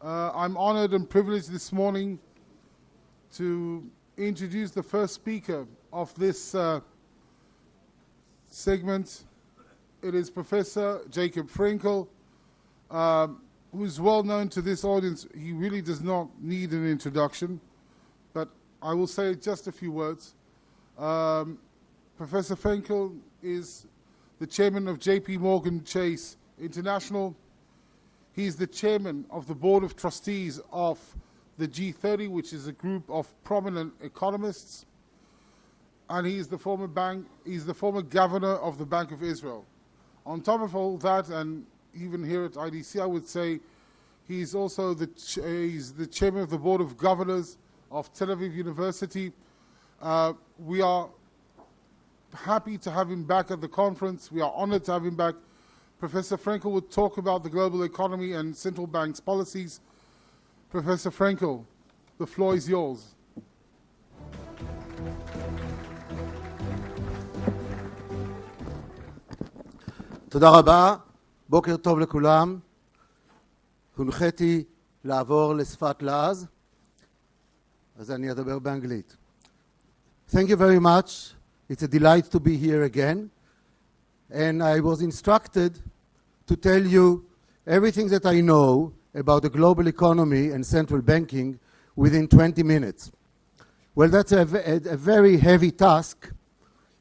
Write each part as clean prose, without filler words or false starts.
I'm honored and privileged this morning to introduce the first speaker of this segment. It is Professor Jacob Frenkel, who is well known to this audience. He really does not need an introduction, but I will say just a few words. Professor Frenkel is the chairman of JPMorgan Chase International. He's the chairman of the board of trustees of the G30, which is a group of prominent economists, and he's the former governor of the Bank of Israel. On top of all that, and even here at IDC, I would say he's also he's the chairman of the board of governors of Tel Aviv University. We are happy to have him back at the conference. We are honored to have him back. Professor Frenkel will talk about the global economy and central banks' policies. Professor Frenkel, the floor is yours. תודה רבה, בוקר טוב לכולם. הונחיתי לעבור לשפת לעז, אז אני אדבר באנגלית. Thank you very much. It's a delight to be here again. And I was instructed to tell you everything that I know about the global economy and central banking within 20 minutes. Well, that's a very heavy task,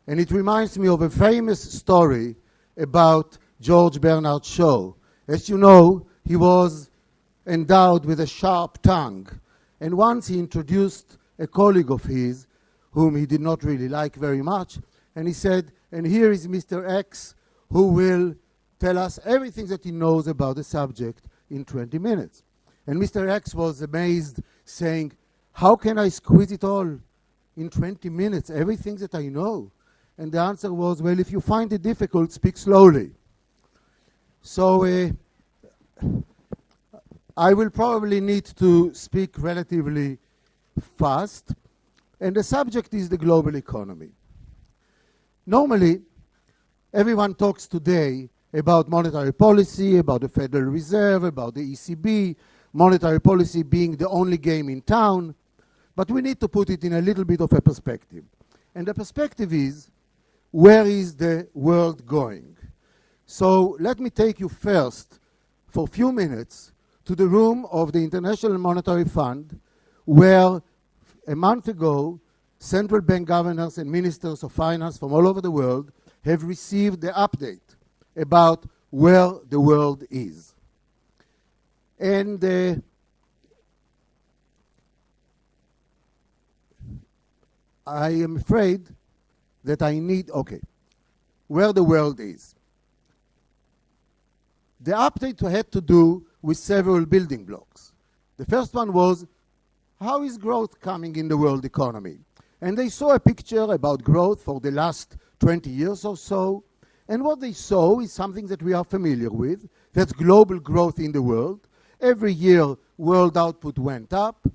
and it reminds me of a famous story about George Bernard Shaw. As you know, he was endowed with a sharp tongue, and once he introduced a colleague of his whom he did not really like very much, and he said, and here is Mr. X, who will tell us everything that he knows about the subject in 20 minutes. And Mr. X was amazed, saying, how can I squeeze it all in 20 minutes, everything that I know? And the answer was, well, if you find it difficult, speak slowly. So I will probably need to speak relatively fast, and the subject is the global economy. Normally, everyone talks today about monetary policy, about the Federal Reserve, about the ECB, monetary policy being the only game in town, but we need to put it in a little bit of a perspective. And the perspective is, where is the world going? So let me take you first, for a few minutes, to the room of the International Monetary Fund, where a month ago, central bank governors and ministers of finance from all over the world have received the update about where the world is. And I am afraid that I need, where the world is. The update had to do with several building blocks. The first one was, how is growth coming in the world economy? And they saw a picture about growth for the last 20 years or so. And what they saw is something that we are familiar with. That's global growth in the world. Every year, world output went up,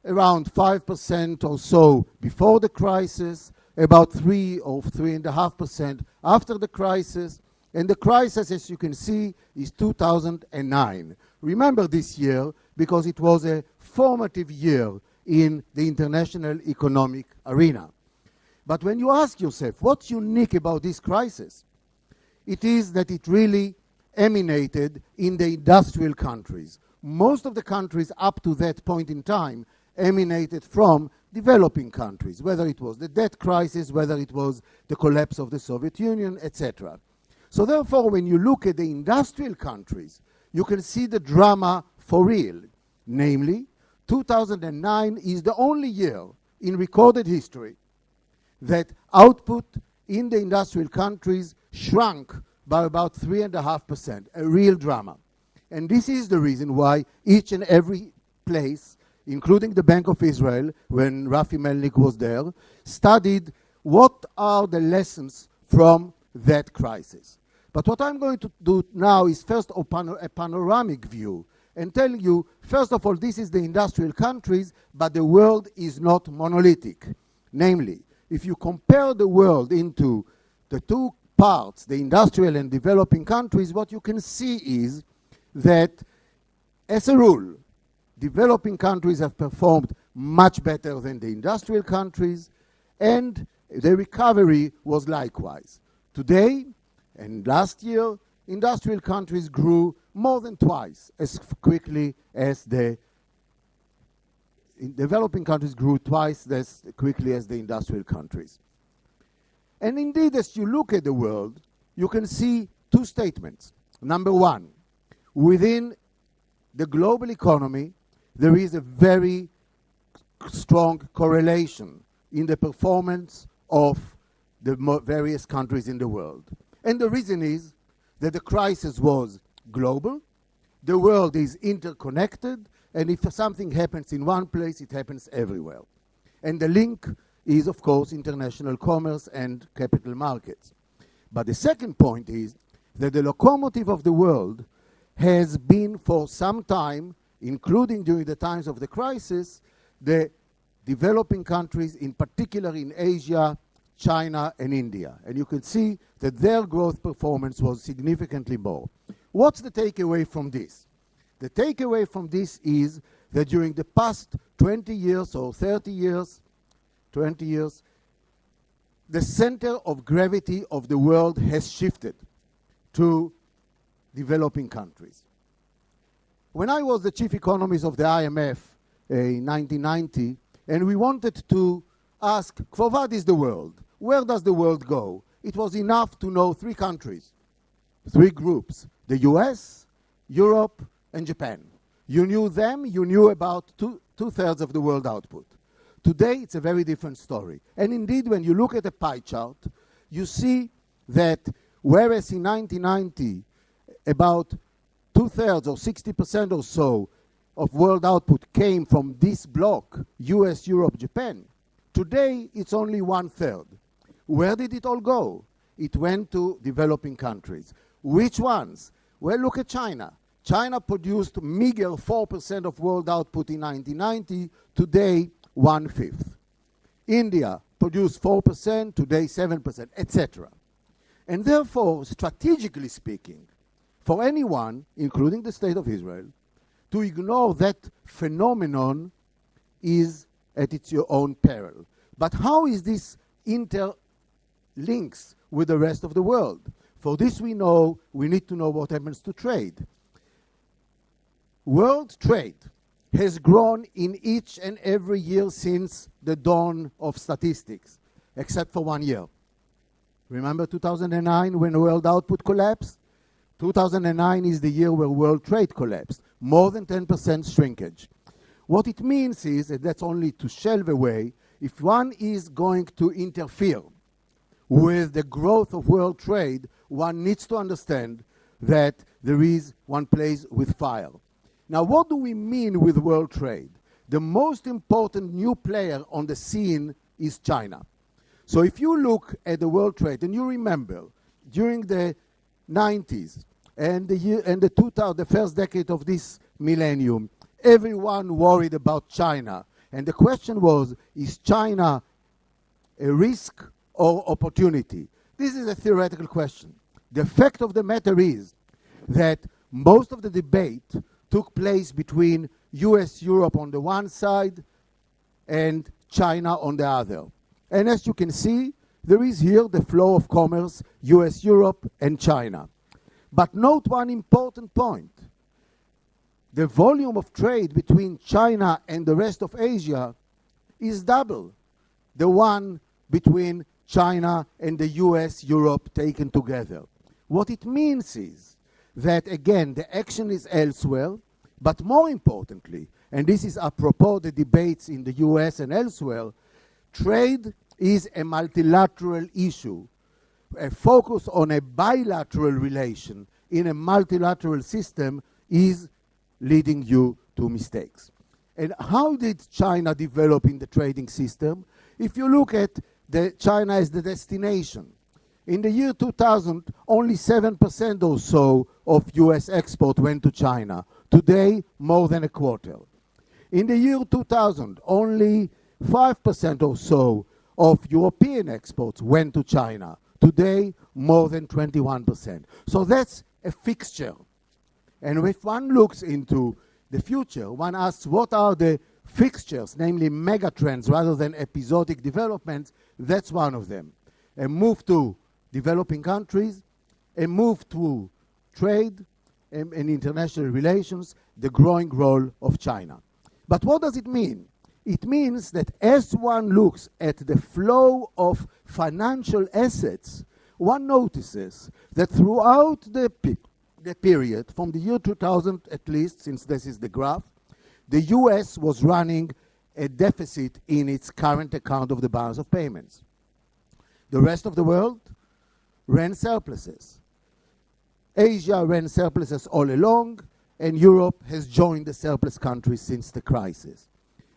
around 5% or so before the crisis, about 3 or 3.5% after the crisis. And the crisis, as you can see, is 2009. Remember this year because it was a formative year in the international economic arena. But when you ask yourself, what's unique about this crisis? It is that it really emanated in the industrial countries. Most of the countries up to that point in time emanated from developing countries, whether it was the debt crisis, whether it was the collapse of the Soviet Union, etc. So therefore, when you look at the industrial countries, you can see the drama for real. Namely, 2009 is the only year in recorded history that output in the industrial countries shrunk by about 3.5%, a real drama. And this is the reason why each and every place, including the Bank of Israel, when Rafi Melnik was there, studied what are the lessons from that crisis. But what I'm going to do now is first open a panoramic view and tell you, first of all, this is the industrial countries, but the world is not monolithic. Namely, if you compare the world into the two parts, the industrial and developing countries, what you can see is that as a rule, developing countries have performed much better than the industrial countries, and the recovery was likewise. Today and last year, industrial countries grew more than twice as quickly as developing countries grew twice as quickly as the industrial countries. And indeed, as you look at the world, you can see two statements. Number one, within the global economy, there is a very strong correlation in the performance of the various countries in the world. And the reason is that the crisis was global, the world is interconnected, and if something happens in one place, it happens everywhere. And the link is, of course, international commerce and capital markets. But the second point is that the locomotive of the world has been for some time, including during the times of the crisis, the developing countries, in particular in Asia, China, and India. And you can see that their growth performance was significantly more. What's the takeaway from this? The takeaway from this is that during the past 20 years or 30 years, 20 years, the center of gravity of the world has shifted to developing countries. When I was the chief economist of the IMF in 1990, and we wanted to ask, for what is the world? Where does the world go? It was enough to know three countries, three groups, the US, Europe, and Japan. You knew them, you knew about two-thirds of the world output. Today, it's a very different story. And indeed, when you look at the pie chart, you see that whereas in 1990, about two-thirds or 60% or so of world output came from this block, US, Europe, Japan, today it's only one-third. Where did it all go? It went to developing countries. Which ones? Well, look at China. China produced meager 4% of world output in 1990, today 1/5. India produced 4%, today 7%, etc. And therefore, strategically speaking, for anyone, including the State of Israel, to ignore that phenomenon is at its own peril. But how is this interlinks with the rest of the world? For this we need to know what happens to trade. World trade has grown in each and every year since the dawn of statistics, except for 1 year. Remember 2009 when world output collapsed? 2009 is the year where world trade collapsed, more than 10% shrinkage. What it means is, and that's only to shelve away, if one is going to interfere with the growth of world trade, one needs to understand that one plays with fire. Now, what do we mean with world trade? The most important new player on the scene is China. So if you look at the world trade, and you remember, during the 90s and the first decade of this millennium, everyone worried about China. And the question was, is China a risk or opportunity? This is a theoretical question. The fact of the matter is that most of the debate took place between US, Europe on the one side and China on the other. And as you can see, there is here the flow of commerce, US, Europe, and China. But note one important point. The volume of trade between China and the rest of Asia is double the one between China and the US, Europe taken together. What it means is that, again, the action is elsewhere, but more importantly, and this is apropos the debates in the US and elsewhere, trade is a multilateral issue. A focus on a bilateral relation in a multilateral system is leading you to mistakes. And how did China develop in the trading system? If you look at China as the destination, in the year 2000, only 7% or so of US export went to China. Today, more than a quarter. In the year 2000, only 5% or so of European exports went to China. Today, more than 21%. So that's a fixture. And if one looks into the future, one asks what are the fixtures, namely megatrends rather than episodic developments, that's one of them. A move to developing countries, a move to trade and international relations, the growing role of China. But what does it mean? It means that as one looks at the flow of financial assets, one notices that throughout the period, from the year 2000 at least, since this is the graph, the US was running a deficit in its current account of the balance of payments. The rest of the world ran surpluses. Asia ran surpluses all along, and Europe has joined the surplus countries since the crisis.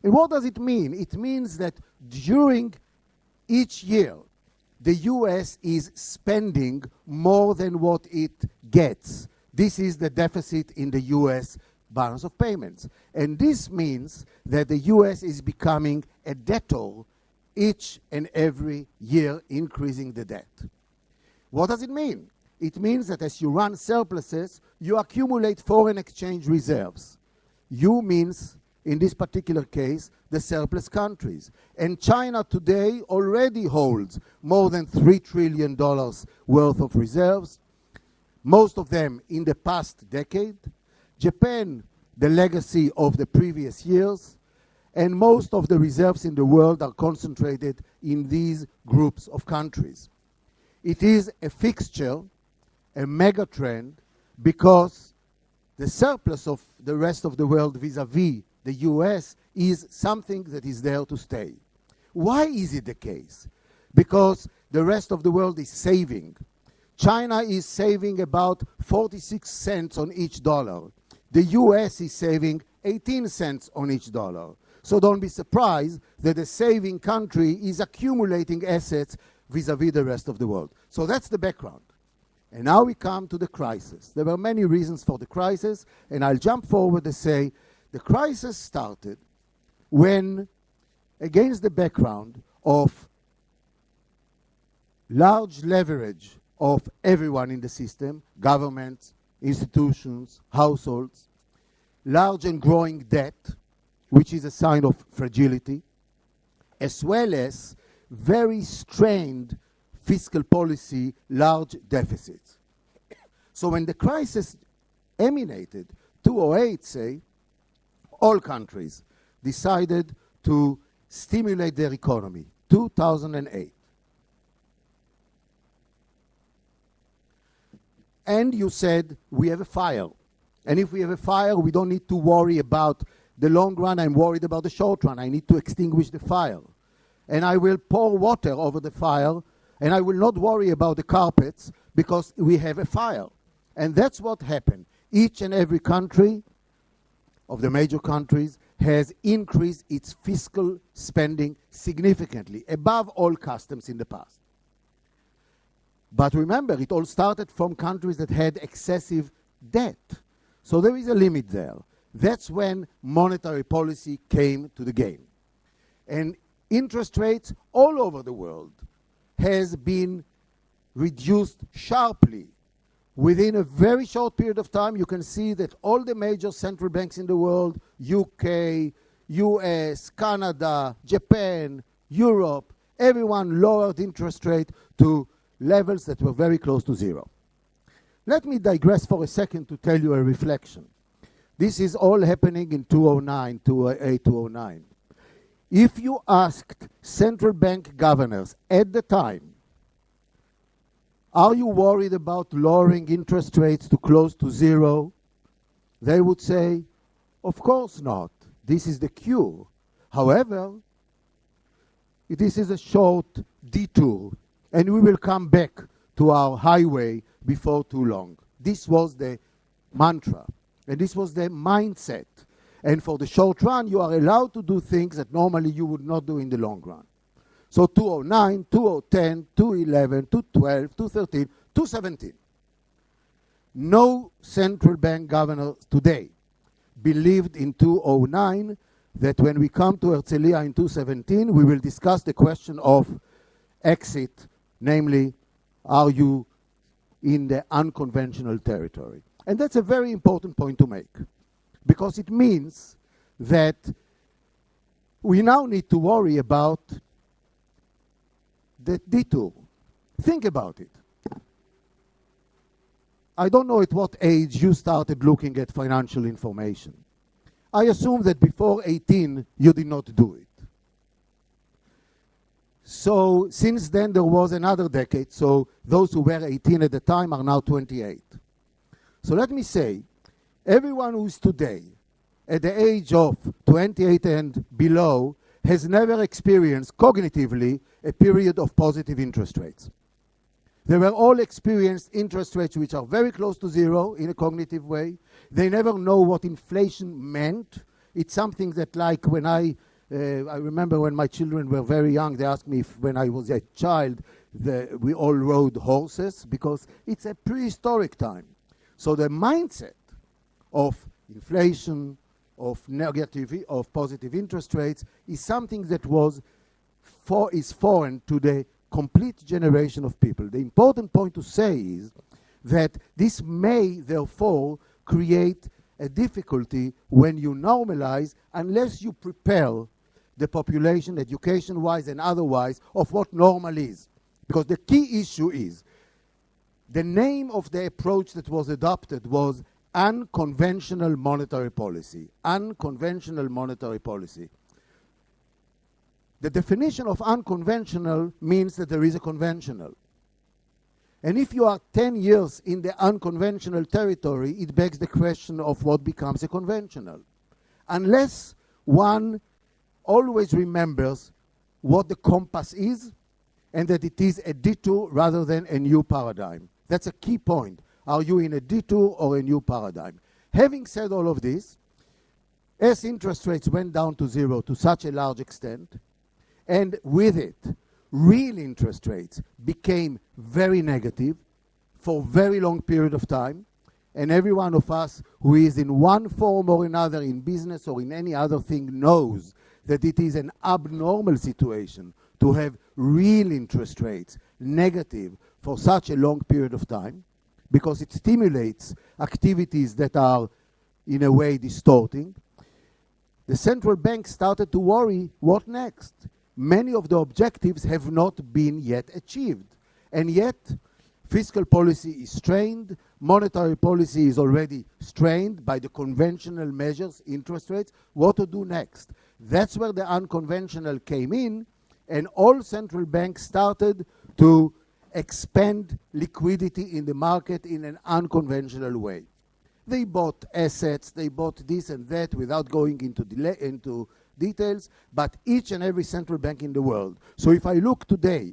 And what does it mean? It means that during each year, the US is spending more than what it gets. This is the deficit in the US balance of payments. And this means that the US is becoming a debtor each and every year, increasing the debt. What does it mean? It means that as you run surpluses, you accumulate foreign exchange reserves. You means, in this particular case, the surplus countries. And China today already holds more than $3 trillion worth of reserves, most of them in the past decade. Japan, the legacy of the previous years, and most of the reserves in the world are concentrated in these groups of countries. It is a fixture, a mega trend, because the surplus of the rest of the world vis-à-vis the US is something that is there to stay. Why is it the case? Because the rest of the world is saving. China is saving about 46 cents on each dollar. The US is saving 18 cents on each dollar. So don't be surprised that the saving country is accumulating assets vis-à-vis the rest of the world. So that's the background. And now we come to the crisis. There were many reasons for the crisis, and I'll jump forward and say the crisis started when, against the background of large leverage of everyone in the system, governments, institutions, households, large and growing debt, which is a sign of fragility, as well as very strained fiscal policy, large deficits. So when the crisis emanated, 2008, say, all countries decided to stimulate their economy, 2008. And you said, we have a fire. And if we have a fire, we don't need to worry about the long run. I'm worried about the short run. I need to extinguish the fire. And I will pour water over the fire, and I will not worry about the carpets because we have a fire. And that's what happened. Each and every country of the major countries has increased its fiscal spending significantly, above all customs in the past. But remember, it all started from countries that had excessive debt. So there is a limit there. That's when monetary policy came to the game. And interest rates all over the world has been reduced sharply. Within a very short period of time, you can see that all the major central banks in the world, UK, US, Canada, Japan, Europe, everyone lowered interest rate to levels that were very close to zero. Let me digress for a second to tell you a reflection. This is all happening in 2009, 2008, 2009. If you asked central bank governors at the time, are you worried about lowering interest rates to close to zero? They would say, of course not. This is the cure. However, this is a short detour, and we will come back to our highway before too long. This was the mantra, and this was the mindset. And for the short run, you are allowed to do things that normally you would not do in the long run. So 2009, 2010, 2011, 2012, 2013, 2017. No central bank governor today believed in 2009 that when we come to הרצליה in 2017, we will discuss the question of exit, namely, are you in the unconventional territory? And that's a very important point to make. because it means that we now need to worry about the detour. Think about it. I don't know at what age you started looking at financial information. I assume that before 18 you did not do it. So since then there was another decade, so those who were 18 at the time are now 28. So let me say, everyone who is today at the age of 28 and below has never experienced cognitively a period of positive interest rates. They were all experienced interest rates which are very close to zero in a cognitive way. They never know what inflation meant. It's something that, like when I remember when my children were very young, they asked me if when I was a child we all rode horses, because it's a prehistoric time. So the mindset of inflation, of positive interest rates is something that is foreign to the complete generation of people. The important point to say is that this may therefore create a difficulty when you normalize, unless you prepare the population education-wise and otherwise of what normal is. Because the key issue is, the name of the approach that was adopted was unconventional monetary policy. Unconventional monetary policy. The definition of unconventional means that there is a conventional. And if you are 10 years in the unconventional territory, it begs the question of what becomes a conventional. Unless one always remembers what the compass is and that it is a detour rather than a new paradigm. That's a key point. Are you in a detour or a new paradigm? Having said all of this, as interest rates went down to zero to such a large extent, and with it, real interest rates became very negative for a very long period of time, and every one of us who is in one form or another in business or in any other thing knows that it is an abnormal situation to have real interest rates negative for such a long period of time, because it stimulates activities that are in a way distorting. The central bank started to worry, what next? Many of the objectives have not been yet achieved. And yet, fiscal policy is strained, monetary policy is already strained by the conventional measures, interest rates. What to do next? That's where the unconventional came in, and all central banks started to expand liquidity in the market in an unconventional way. They bought assets, they bought this and that without going into details, but each and every central bank in the world. So if I look today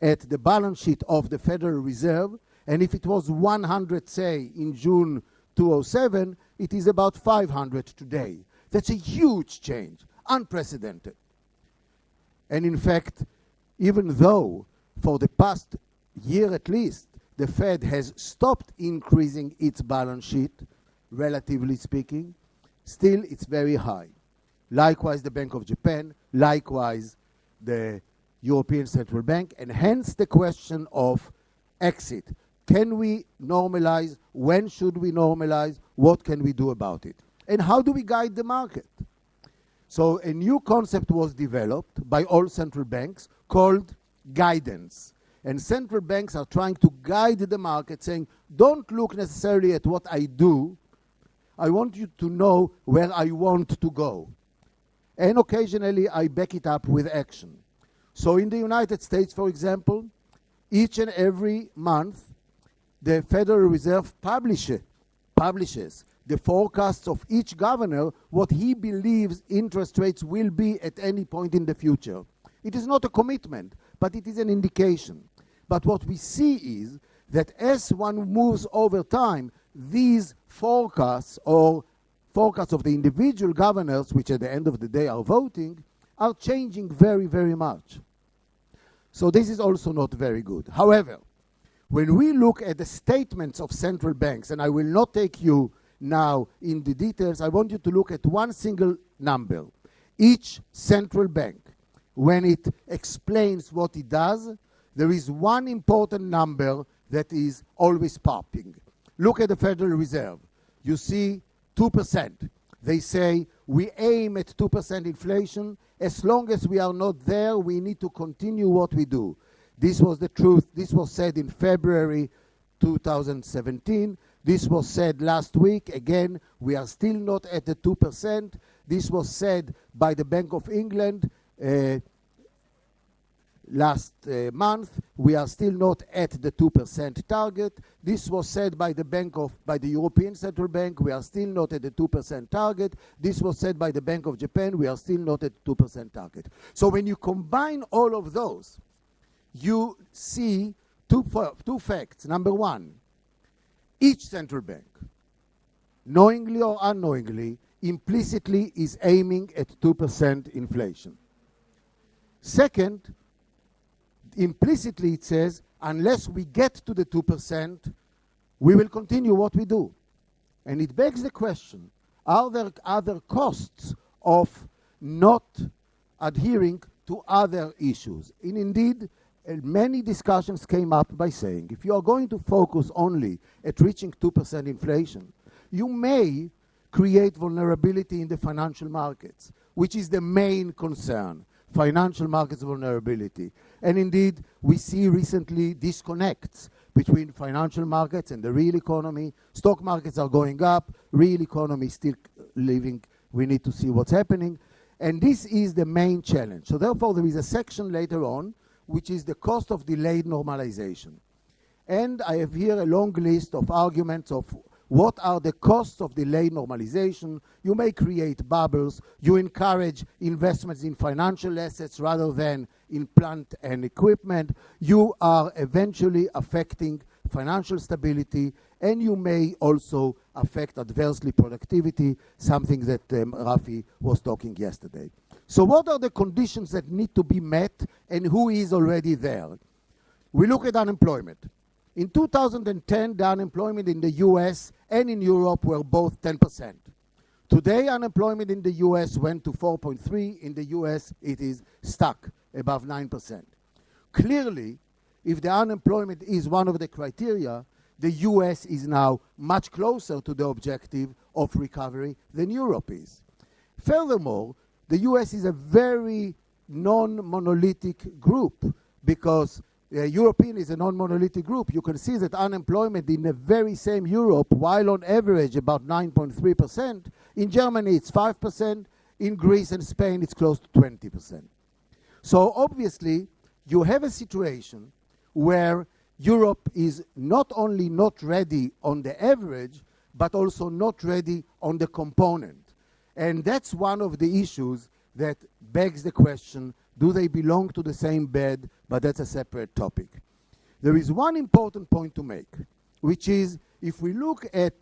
at the balance sheet of the Federal Reserve, and if it was 100, say, in June 2007, it is about 500 today. That's a huge change, unprecedented. And in fact, even though for the past year at least, the Fed has stopped increasing its balance sheet, relatively speaking, still it's very high. Likewise, the Bank of Japan, likewise, the European Central Bank, and hence the question of exit. Can we normalize? When should we normalize? What can we do about it? And how do we guide the market? So a new concept was developed by all central banks called guidance. And central banks are trying to guide the market, saying, don't look necessarily at what I do. I want you to know where I want to go. And occasionally I back it up with action. So in the United States, for example, each and every month, the Federal Reserve publishes the forecasts of each governor, what he believes interest rates will be at any point in the future. It is not a commitment, but it is an indication. But what we see is that as one moves over time, these forecasts or forecasts of the individual governors, which at the end of the day are voting, are changing very, very much. So this is also not very good. However, when we look at the statements of central banks, and I will not take you now in the details, I want you to look at one single number. Each central bank, when it explains what it does, there is one important number that is always popping. Look at the Federal Reserve. You see 2%. They say we aim at 2% inflation. As long as we are not there, we need to continue what we do. This was the truth. This was said in February 2017. This was said last week. Again, we are still not at the 2%. This was said by the Bank of England last month. We are still not at the 2% target. This was said by the European Central Bank. We are still not at the 2% target. This was said by the Bank of Japan. We are still not at the 2% target. So when you combine all of those, you see two facts. Number one, each central bank, knowingly or unknowingly, implicitly is aiming at 2% inflation. Second, implicitly it says, unless we get to the 2%, we will continue what we do. And it begs the question, are there other costs of not adhering to other issues? And indeed, many discussions came up by saying, if you are going to focus only at reaching 2% inflation, you may create vulnerability in the financial markets, which is the main concern, financial markets vulnerability. And indeed, we see recently disconnects between financial markets and the real economy. Stock markets are going up, real economy is still living. We need to see what's happening. And this is the main challenge. So therefore, there is a section later on which is the cost of delayed normalization. And I have here a long list of arguments of what are the costs of delayed normalization. You may create bubbles. You encourage investments in financial assets rather than in plant and equipment. You are eventually affecting financial stability, and you may also affect adversely productivity, something that Rafi was talking yesterday. So what are the conditions that need to be met, and who is already there? We look at unemployment. In 2010, the unemployment in the US and in Europe were both 10%. Today, unemployment in the US went to 4.3. In the US, it is stuck above 9%. Clearly, if the unemployment is one of the criteria, the US is now much closer to the objective of recovery than Europe is. Furthermore, the US is a very non-monolithic group because European is a non-monolithic group. You can see that unemployment in the very same Europe, while on average about 9.3%, in Germany it's 5%, in Greece and Spain it's close to 20%. So obviously you have a situation where Europe is not only not ready on the average, but also not ready on the component. And that's one of the issues that begs the question, do they belong to the same bed? But that's a separate topic. There is one important point to make, which is if we look at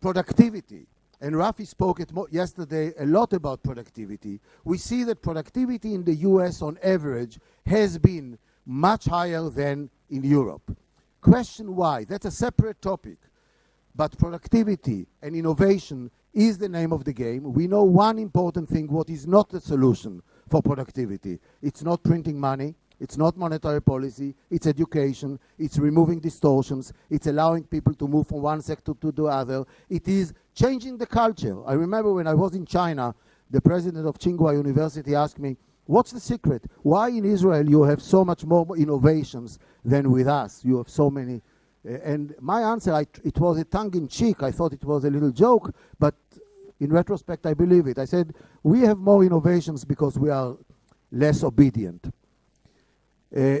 productivity, and Rafi spoke yesterday a lot about productivity, we see that productivity in the US on average has been much higher than in Europe. Question why? That's a separate topic. But productivity and innovation is the name of the game. We know one important thing, what is not the solution for productivity. It's not printing money, it's not monetary policy, it's education, it's removing distortions, it's allowing people to move from one sector to the other, it is changing the culture. I remember when I was in China, the president of Tsinghua University asked me, what's the secret? Why in Israel you have so much more innovations than with us? You have so many. And my answer, it was a tongue-in-cheek. I thought it was a little joke, but in retrospect, I believe it. I said, we have more innovations because we are less obedient.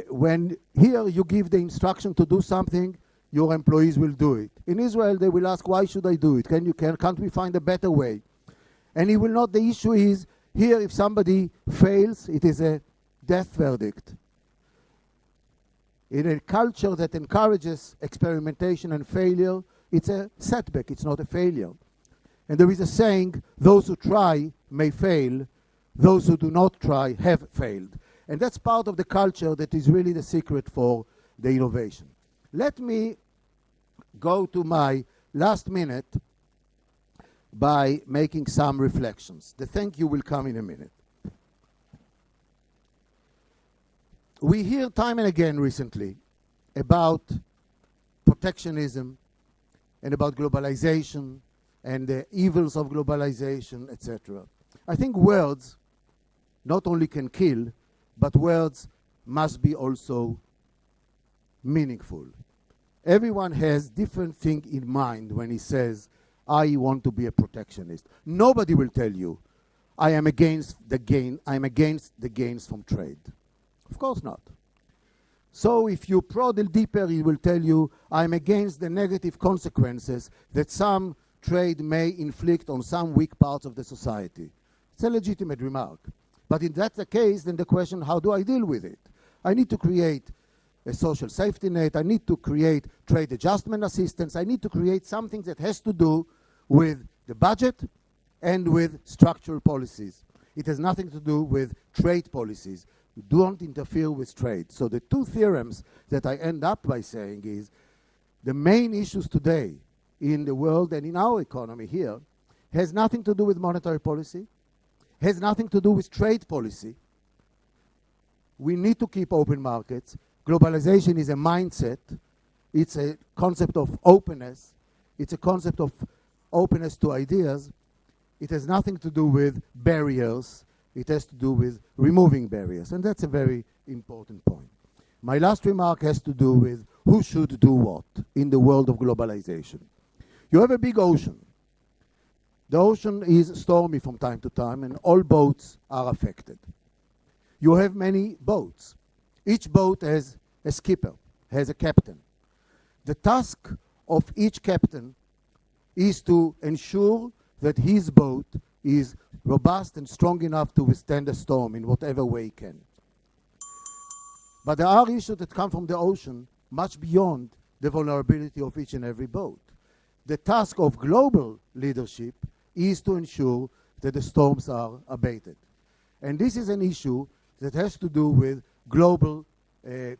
When here you give the instruction to do something, your employees will do it. In Israel, they will ask, why should I do it? Can't we find a better way? And he will not, the issue is, here if somebody fails, it is a death verdict. In a culture that encourages experimentation and failure, it's a setback, it's not a failure. And there is a saying, those who try may fail, those who do not try have failed. And that's part of the culture that is really the secret for the innovation. Let me go to my last minute by making some reflections. The thank you will come in a minute. We hear time and again recently about protectionism and about globalization and the evils of globalization, etc. I think words not only can kill, but words must be also meaningful. Everyone has different thing in mind when he says, I want to be a protectionist. Nobody will tell you, I am against the gains from trade. Of course not. So if you prod a little deeper, he will tell you, I'm against the negative consequences that some trade may inflict on some weak parts of the society. It's a legitimate remark. But if that's the case, then the question, how do I deal with it? I need to create a social safety net. I need to create trade adjustment assistance. I need to create something that has to do with the budget and with structural policies. It has nothing to do with trade policies. You don't interfere with trade. So the two theorems that I end up by saying is the main issues today in the world and in our economy here has nothing to do with monetary policy, has nothing to do with trade policy. We need to keep open markets. Globalization is a mindset. It's a concept of openness. It's a concept of openness to ideas. It has nothing to do with barriers. It has to do with removing barriers. And that's a very important point. My last remark has to do with who should do what in the world of globalization. You have a big ocean. The ocean is stormy from time to time, and all boats are affected. You have many boats. Each boat has a skipper, has a captain. The task of each captain is to ensure that his boat is robust and strong enough to withstand a storm in whatever way he can. But there are issues that come from the ocean much beyond the vulnerability of each and every boat. The task of global leadership is to ensure that the storms are abated. And this is an issue that has to do with global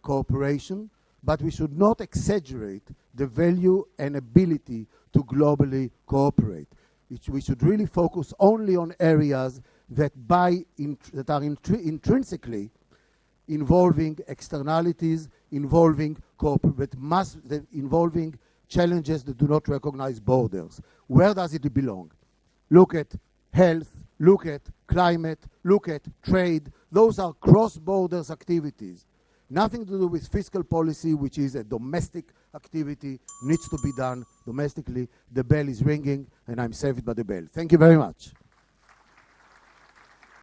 cooperation, but we should not exaggerate the value and ability to globally cooperate. We should really focus only on areas that are intrinsically involving externalities, involving involving challenges that do not recognize borders. Where does it belong? Look at health, look at climate, look at trade. Those are cross-borders activities. Nothing to do with fiscal policy, which is a domestic activity, needs to be done domestically. The bell is ringing, and I'm saved by the bell. Thank you very much.